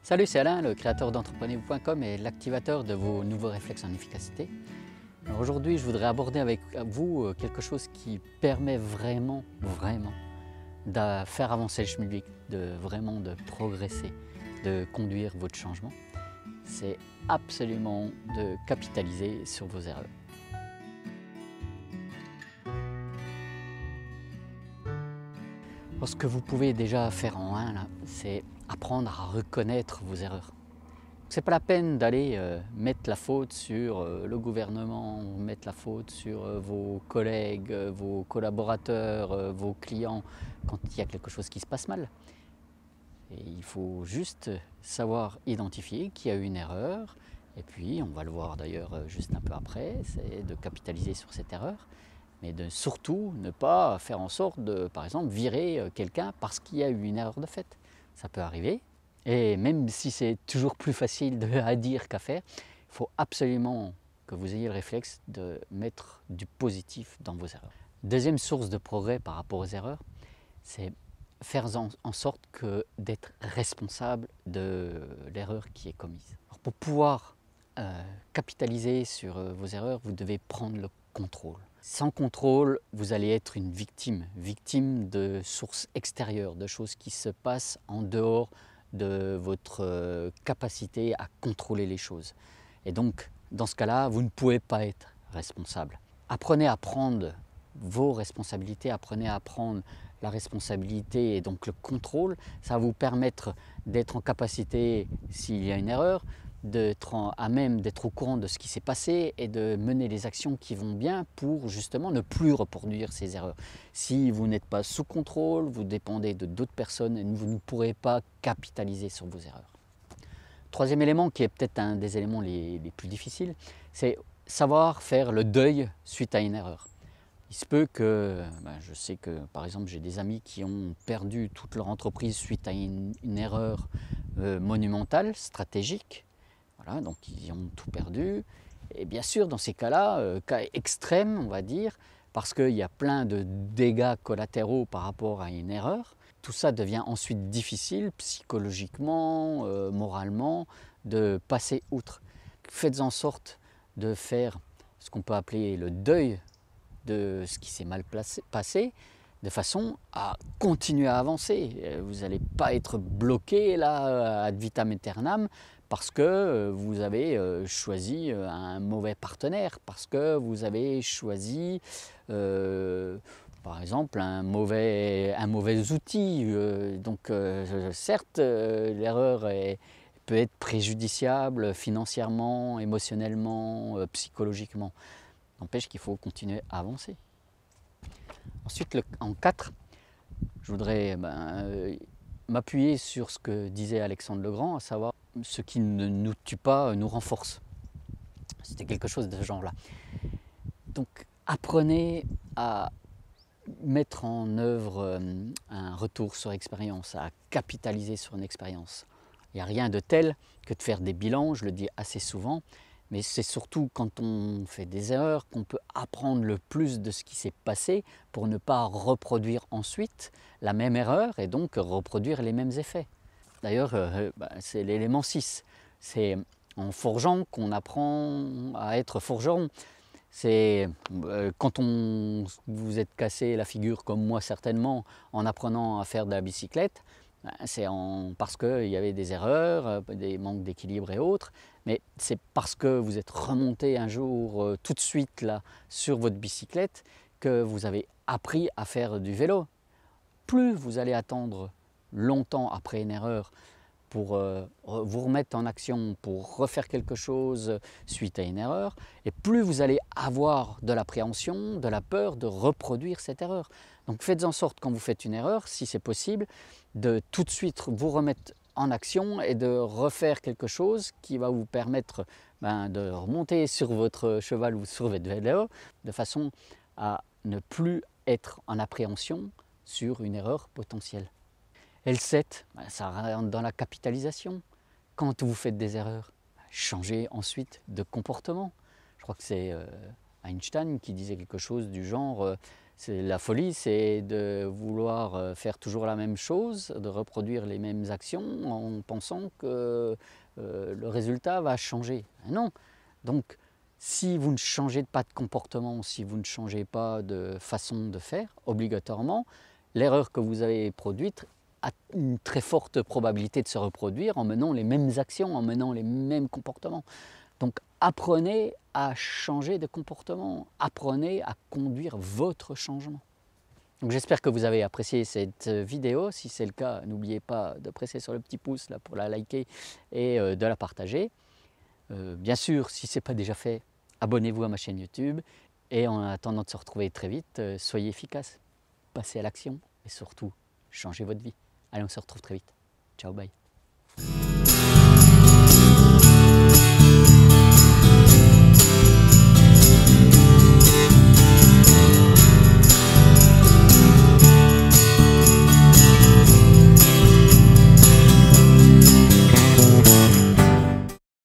Salut, c'est Alain, le créateur d'entreprenez-vous.com et l'activateur de vos nouveaux réflexes en efficacité. Aujourd'hui, je voudrais aborder avec vous quelque chose qui permet vraiment de faire avancer le schmilblick, de progresser, de conduire votre changement. C'est absolument de capitaliser sur vos erreurs. Ce que vous pouvez déjà faire en un, c'est apprendre à reconnaître vos erreurs. Ce n'est pas la peine d'aller mettre la faute sur le gouvernement, mettre la faute sur vos collègues, vos collaborateurs, vos clients quand il y a quelque chose qui se passe mal. Et il faut juste savoir identifier qu'il y a eu une erreur, et puis on va le voir d'ailleurs juste un peu après, c'est de capitaliser sur cette erreur, mais de surtout ne pas faire en sorte de, par exemple, virer quelqu'un parce qu'il y a eu une erreur de fait. Ça peut arriver. Et même si c'est toujours plus facile à dire qu'à faire, il faut absolument que vous ayez le réflexe de mettre du positif dans vos erreurs. Deuxième source de progrès par rapport aux erreurs, c'est faire en sorte d'être responsable de l'erreur qui est commise. Alors pour pouvoir capitaliser sur vos erreurs, vous devez prendre le contrôle. Sans contrôle, vous allez être une victime de sources extérieures, de choses qui se passent en dehors de votre capacité à contrôler les choses. Et donc, dans ce cas-là, vous ne pouvez pas être responsable. Apprenez à prendre vos responsabilités, apprenez à prendre la responsabilité et donc le contrôle. Ça va vous permettre d'être en capacité, s'il y a une erreur, d'être à même d'être au courant de ce qui s'est passé et de mener les actions qui vont bien pour justement ne plus reproduire ces erreurs. Si vous n'êtes pas sous contrôle, vous dépendez de d'autres personnes et vous ne pourrez pas capitaliser sur vos erreurs. Troisième élément, qui est peut-être un des éléments les plus difficiles, c'est savoir faire le deuil suite à une erreur. Il se peut que, je sais que par exemple j'ai des amis qui ont perdu toute leur entreprise suite à une erreur monumentale, stratégique. Voilà, donc ils ont tout perdu. Et bien sûr, dans ces cas-là, cas extrêmes, on va dire, parce qu'il y a plein de dégâts collatéraux par rapport à une erreur, tout ça devient ensuite difficile psychologiquement, moralement, de passer outre. Faites en sorte de faire ce qu'on peut appeler le deuil de ce qui s'est mal passé, de façon à continuer à avancer. Vous n'allez pas être bloqué là ad vitam aeternam parce que vous avez choisi un mauvais partenaire, parce que vous avez choisi par exemple un mauvais outil. Certes, l'erreur peut être préjudiciable financièrement, émotionnellement, psychologiquement. N'empêche qu'il faut continuer à avancer. Ensuite, en 4, je voudrais m'appuyer sur ce que disait Alexandre le Grand, à savoir ce qui ne nous tue pas nous renforce. C'était quelque chose de ce genre-là. Donc, apprenez à mettre en œuvre un retour sur expérience, à capitaliser sur une expérience. Il n'y a rien de tel que de faire des bilans, je le dis assez souvent, mais c'est surtout quand on fait des erreurs qu'on peut apprendre le plus de ce qui s'est passé pour ne pas reproduire ensuite la même erreur et donc reproduire les mêmes effets. D'ailleurs, c'est l'élément 6. C'est en forgeant qu'on apprend à être forgeron. C'est quand vous êtes cassé la figure, comme moi certainement, en apprenant à faire de la bicyclette, c'est parce qu'il y avait des erreurs, des manques d'équilibre et autres, mais c'est parce que vous êtes remonté un jour tout de suite là sur votre bicyclette que vous avez appris à faire du vélo. Plus vous allez attendre longtemps après une erreur pour vous remettre en action, pour refaire quelque chose suite à une erreur, et plus vous allez avoir de l'appréhension, de la peur de reproduire cette erreur. Donc faites en sorte, quand vous faites une erreur, si c'est possible, de tout de suite vous remettre en action et de refaire quelque chose qui va vous permettre de remonter sur votre cheval ou sur votre vélo, de façon à ne plus être en appréhension sur une erreur potentielle. Et le 7, ça rentre dans la capitalisation. Quand vous faites des erreurs, changez ensuite de comportement. Je crois que c'est Einstein qui disait quelque chose du genre La folie, c'est de vouloir faire toujours la même chose, de reproduire les mêmes actions en pensant que le résultat va changer. Non. Donc, si vous ne changez pas de comportement, si vous ne changez pas de façon de faire, obligatoirement, l'erreur que vous avez produite a une très forte probabilité de se reproduire en menant les mêmes actions, en menant les mêmes comportements. Donc apprenez à changer de comportement, apprenez à conduire votre changement. Donc j'espère que vous avez apprécié cette vidéo. Si c'est le cas, n'oubliez pas de presser sur le petit pouce là pour la liker et de la partager. Bien sûr, si ce n'est pas déjà fait, abonnez-vous à ma chaîne YouTube. Et en attendant de se retrouver très vite, soyez efficaces, passez à l'action et surtout, changez votre vie. Allez, on se retrouve très vite. Ciao, bye.